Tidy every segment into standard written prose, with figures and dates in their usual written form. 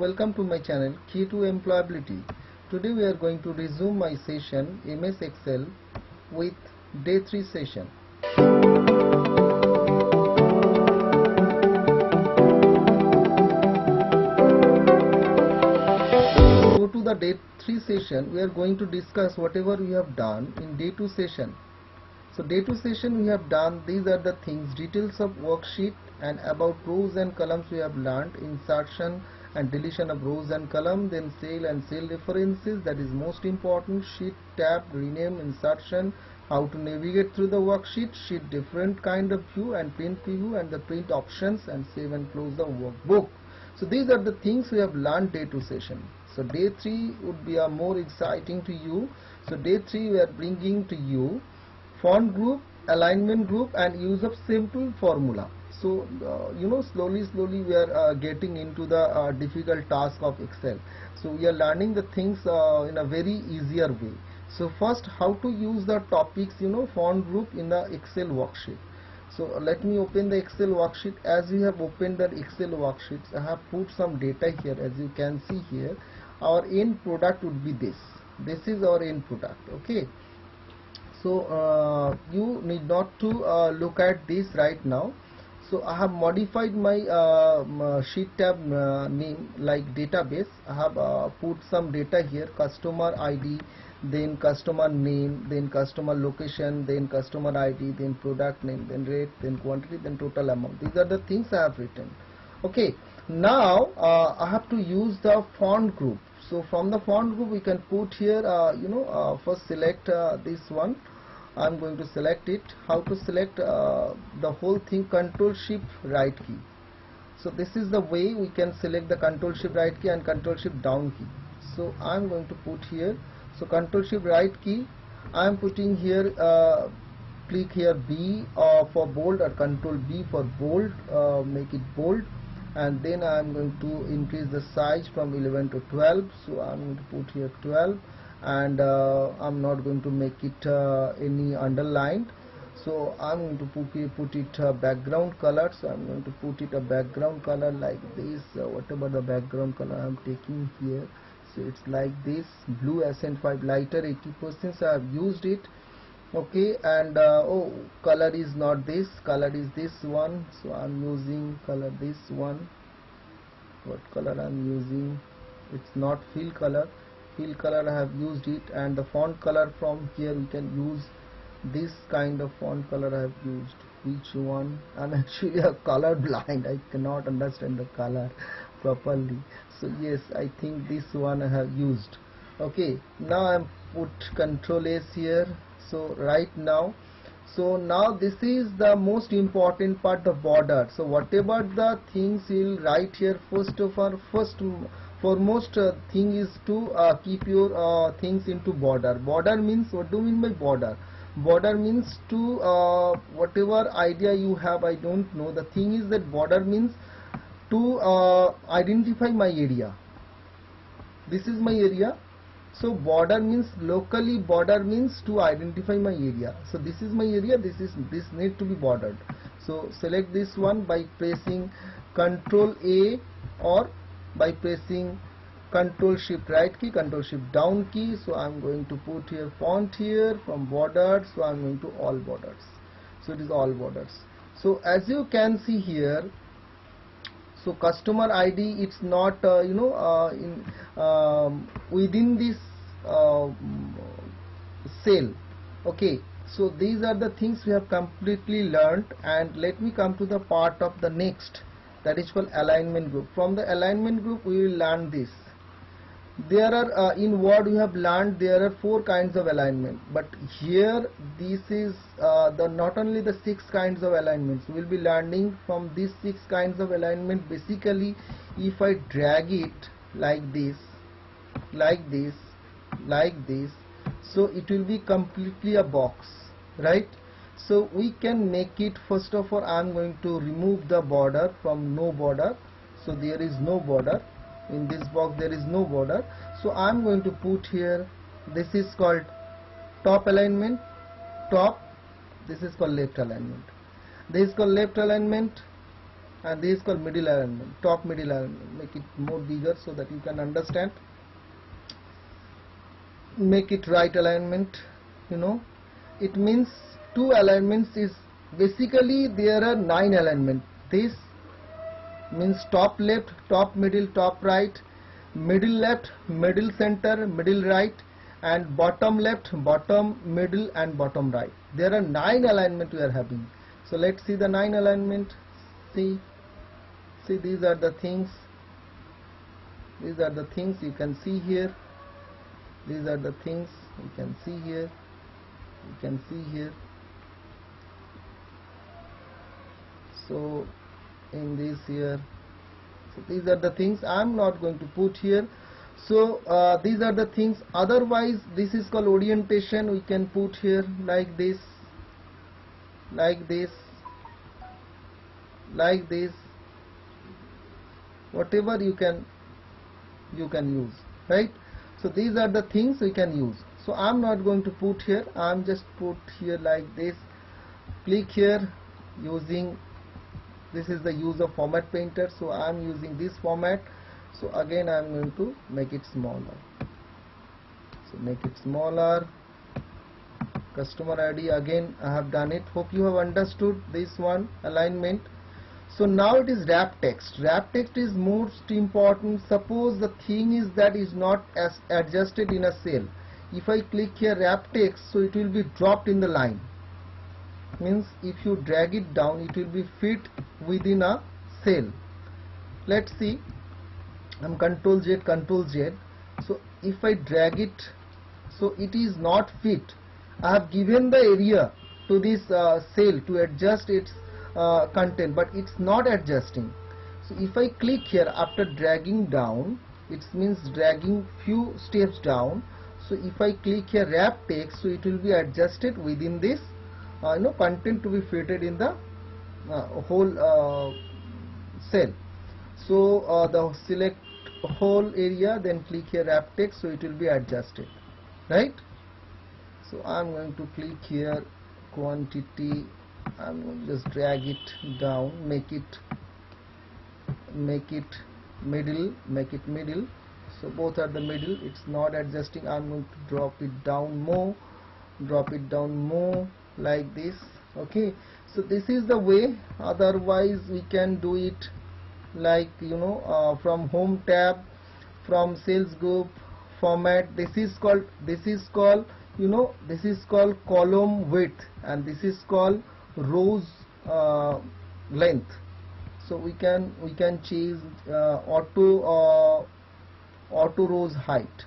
welcome to my channel Key to Employability. Today we are going to resume my session MS Excel with day 3 session. Go to the day 3 session. We are going to discuss whatever we have done in day 2 session. So day 2 session we have done, these are the things: details of worksheet and about rows and columns we have learned, insertion and deletion of rows and columns, then cell and cell references, that is most important, sheet tab, rename, insertion, how to navigate through the worksheet, sheet different kind of view and print preview, and the print options, and save and close the workbook. So these are the things we have learned day 2 session. So day 3 would be more exciting to you. So day 3 we are bringing to you font group, alignment group, and use of simple formula. So slowly we are getting into the difficult task of Excel. So we are learning the things in a very easier way. So first, how to use the topics, font group in the Excel worksheet. So let me open the Excel worksheet. As we have opened the Excel worksheets, I have put some data here. As you can see here, our end product would be this. This is our end product. Okay. So you need not to look at this right now. So I have modified my sheet tab name like database. I have put some data here: customer ID, then customer name, then customer location, then customer ID, then product name, then rate, then quantity, then total amount. These are the things I have written. Okay, now I have to use the font group. So from the font group we can put here, first select this one. I'm going to select it. How to select the whole thing? Control Shift right key. So this is the way we can select the Control Shift right key and Control Shift down key. So I'm going to put here. So Control Shift right key. I'm putting here. Click here B for bold, or Control B for bold. Make it bold, and then I'm going to increase the size from 11 to 12. So I'm going to put here 12. And I'm not going to make it any underlined. So I'm going to put it background color. So I'm going to put it a background color like this. Whatever the background color I'm taking here, so it's like this: blue accent 5 lighter 80%. So I have used it. Okay, and color is not this, color is this one. So I'm using color this one. What color I'm using? It's not fill color. Fill color I have used it. And the font color, from here we can use this kind of font color I have used. Which one? I'm actually a color blind. I cannot understand the color properly. So yes, I think this one I have used. Okay, now I'm put Control S here. So right now, so now this is the most important part, the border. So whatever the things you'll write here, foremost thing is to keep your things into border. Border means, what do you mean by border? Border means to whatever idea you have, I don't know. The thing is that border means to identify my area. This is my area. So border means locally, border means to identify my area. So this is my area, this need to be bordered. So select this one by pressing Control A, or by pressing Control Shift right key, Control Shift down key. So I'm going to put here font here from borders. So I'm going to all borders. So it is all borders. So as you can see here, so customer ID, it's not within this cell. Okay, so these are the things we have completely learned. And let me come to the part of the next, that is called alignment group. From the alignment group we will learn this. There are in Word we have learned there are 4 kinds of alignment, but here this is not only the 6 kinds of alignments. We will be learning from these 6 kinds of alignment. Basically, if I drag it like this, like this, like this, so it will be completely a box, right? So we can make it, first of all I'm going to remove the border from no border. So there is no border in this box, there is no border. So I'm going to put here, this is called top alignment, top. This is called left alignment. This is called left alignment, and this is called middle alignment, top middle alignment. Make it more bigger so that you can understand. Make it right alignment. It means 2 alignments is basically there are 9 alignment. This means top left, top middle, top right, middle left, middle center, middle right, and bottom left, bottom middle, and bottom right. There are 9 alignment we are having. So let's see the 9 alignment. See these are the things. These are the things you can see here. These are the things you can see here. You can see here. So in this here, so these are the things I am not going to put here. So these are the things. Otherwise this is called orientation. We can put here like this, like this, like this, whatever you can use, right? So these are the things we can use. So I'm not going to put here. I'm just put here like this. Click here using, this is the use of format painter, so I'm using this format. So again I'm going to make it smaller. So make it smaller. Customer ID, again I have done it. Hope you have understood this one, alignment. So now it is wrap text. Wrap text is most important. Suppose the thing is that is not as adjusted in a cell. If I click here wrap text, so it will be dropped in the line. Means if you drag it down, it will be fit within a cell. Let's see. I'm Control Z, Control Z. So if I drag it, so it is not fit. I have given the area to this cell to adjust its content, but it's not adjusting. So if I click here after dragging down, it means dragging few steps down. So if I click here wrap text, so it will be adjusted within this content to be fitted in the whole cell. So the select whole area, then click here wrap text, so it will be adjusted, right? So I'm going to click here quantity. I'm going to just drag it down, make it middle. So both are the middle. It's not adjusting. I'm going to drop it down more, like this. Okay, so this is the way. Otherwise we can do it like from home tab, from sales group, format. This is called column width, and this is called rows length. So we can change auto rows height.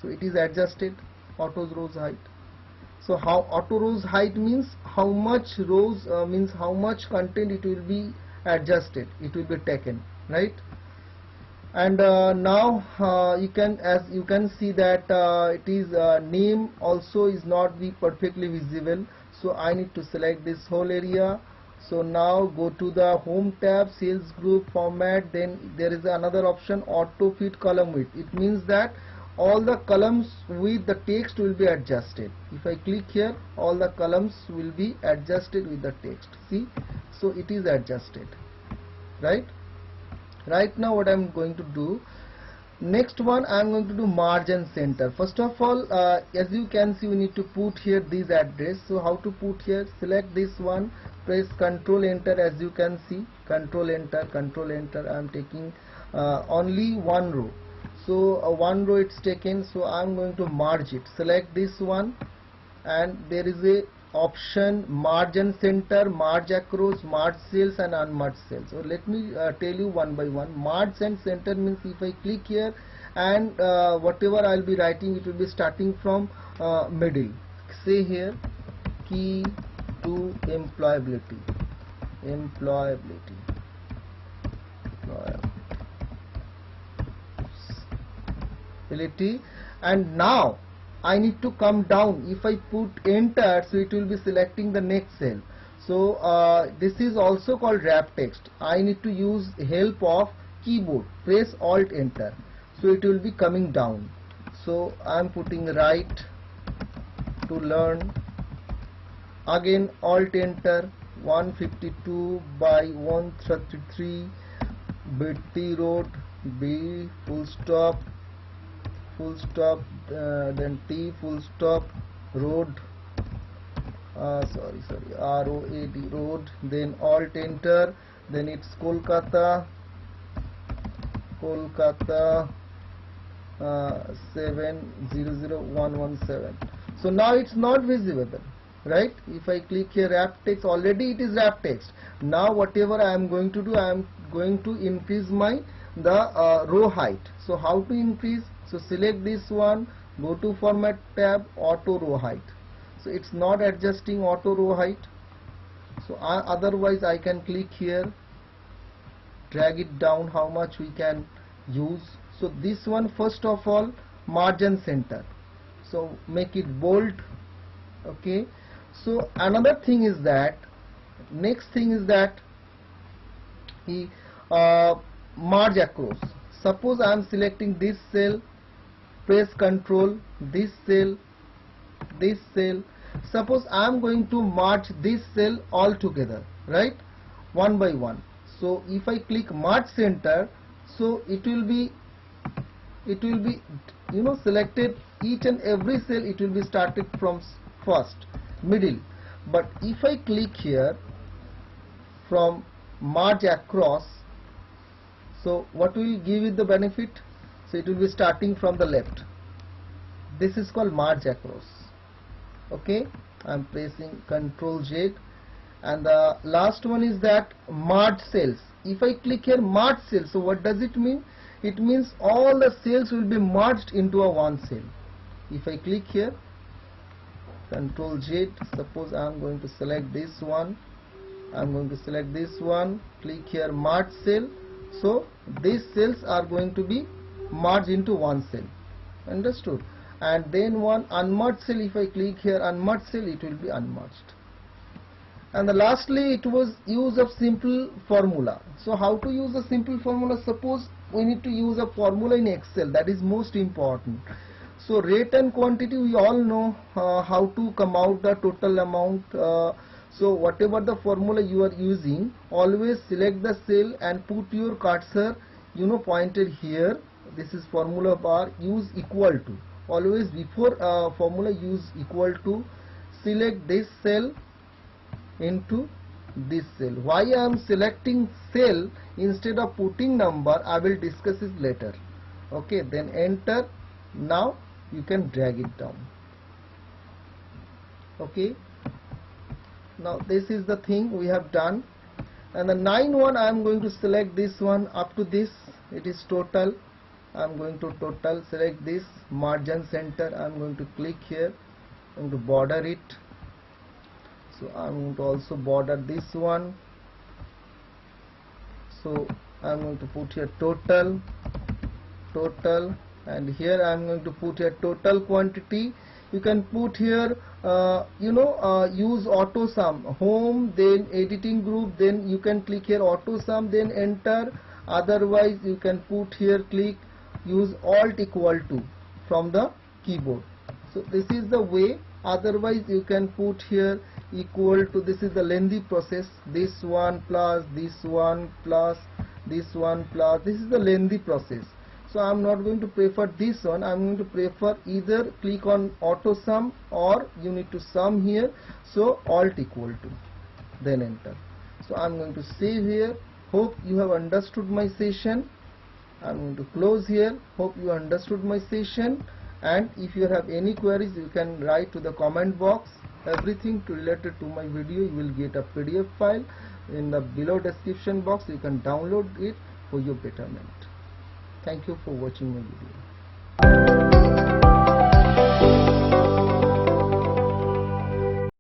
So it is adjusted, auto rows height. So how auto rows height means how much rows means how much content it will be adjusted, it will be taken, right? And now you can see that it is name also is not be perfectly visible. So I need to select this whole area. So now go to the home tab, sales group, format, then there is another option, auto fit column width. It means that all the columns with the text will be adjusted. If I click here, all the columns will be adjusted with the text. See, so it is adjusted, right? Right now what I am going to do, next one I am going to do margin center. First of all, as you can see, we need to put here this address. So how to put here? Select this one, press Control Enter. As you can see, Control Enter, Control Enter. I am taking only one row. So one row it's taken. So I am going to merge it. Select this one, and there is a option margin center, merge across, merge cells and unmerge cells. So let me tell you one by one. Merge and center means if I click here and whatever I'll be writing, it will be starting from middle. Say here key to employability, and now I need to come down. If I put enter, so it will be selecting the next cell. So this is also called wrap text. I need to use help of keyboard. Press Alt Enter. So it will be coming down. So I am putting right to learn. Again Alt Enter. 152 by 133 Betty Road, B full stop, then T full stop, road, ROAD road, then alt enter, then it's Kolkata 700117. So now it's not visible, right? If I click here wrap text, already it is wrap text. Now whatever I am going to do, I am going to increase the row height. So how to increase? So select this one, go to format tab, auto row height. So it's not adjusting auto row height. So otherwise I can click here, drag it down how much we can use. So this one, first of all, margin center, so make it bold. Okay, so another thing is that, next thing is that merge across. Suppose I am selecting this cell, press Ctrl, this cell, this cell. Suppose I am going to merge this cell all together, right, one by one. So if I click merge center, so it will be selected each and every cell. It will be started from first, middle. But if I click here from merge across, so what will give it the benefit? So it will be starting from the left. This is called merge across. Okay, I am pressing Ctrl Z. And the last one is that merge cells. If I click here merge cells, so what does it mean? It means all the cells will be merged into a one cell. If I click here, Ctrl Z, suppose I am going to select this one, I am going to select this one, click here merge cell. So these cells are going to be merged into one cell. Understood? And then one unmerged cell, if I click here unmerged cell, it will be unmerged. And lastly, it was use of simple formula. So how to use a simple formula? Suppose we need to use a formula in Excel, that is most important. So rate and quantity, we all know how to come out the total amount. So whatever the formula you are using, always select the cell and put your cursor pointed here. This is formula bar, use equal to. Always before formula use equal to, select this cell into this cell. Why I am selecting cell instead of putting number, I will discuss it later. Okay, then enter. Now you can drag it down. Okay, now this is the thing we have done. And the 9 one, I am going to select this one up to this, it is total. I am going to total, select this margin center, I am going to click here, I am going to border it. So I am going to also border this one. So I am going to put here total, and here I am going to put here total quantity. You can put here use auto sum, home, then editing group, then you can click here auto sum, then enter. Otherwise you can put here, click use alt equal to from the keyboard. So this is the way. Otherwise you can put here equal to, this is the lengthy process, this one plus this one plus this one plus, this is the lengthy process. So I am not going to prefer this one, I am going to prefer either click on auto sum or you need to sum here. So alt equal to, then enter. So I am going to save here. Hope you have understood my session. I am going to close here. Hope you understood my session, and if you have any queries you can write to the comment box. Everything related to my video, you will get a PDF file in the below description box. You can download it for your betterment. Thank you for watching my video.